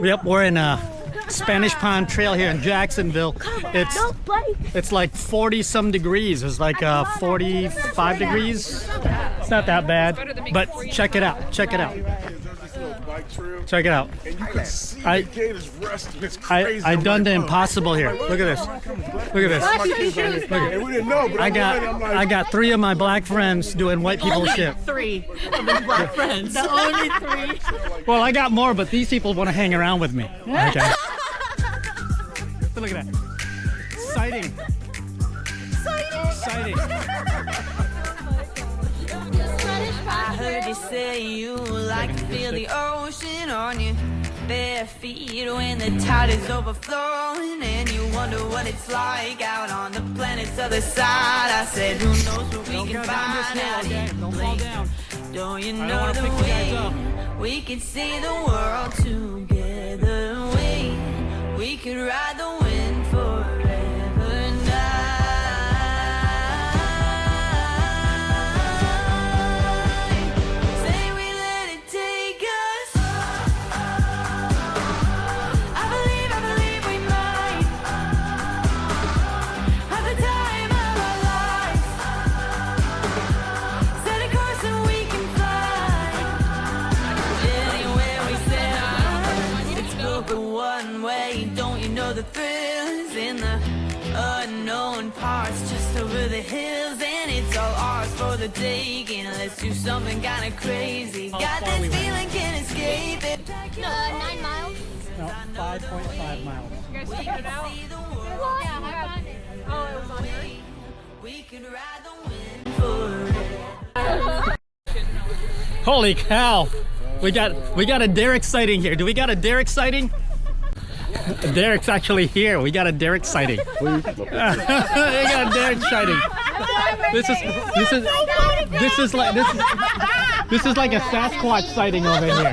Yep, we're in Spanish Pond Trail here in Jacksonville. It's like 40 some degrees. It's like 45 degrees. It's not that bad, but check it out. Check it out. Check it out. And you can see the gators resting. It's crazy. I done the impossible here. Look at this. Look at this. And we didn't know, but I got 3 of my black friends doing white people shit. 3 of his black friends. The only 3. Well, I got more, but these people want to hang around with me. Okay. So look at that. Sighting. Sighting. I heard you say you like to feel the ocean on your bare feet when the tide is overflowing, and you wonder what it's like out on the planet's other side. I said, who knows what we can find out in. Don't you know the way we can see the world together? We could ride the wind forever now. The thrills in the unknown parts, just over the hills, and it's all ours for the taking. Let's do something kind of crazy. Got this feeling, can't escape it. 9 miles. No, 5.5 miles. You guys figured it out? Yeah, I found it. Oh, it was on here. We could ride the wind forever. Holy cow! We got a Derek sighting here. Do we got a Derek sighting? Derek's actually here. We got a Derek sighting. We got a Derek sighting. This is like a Sasquatch sighting over here.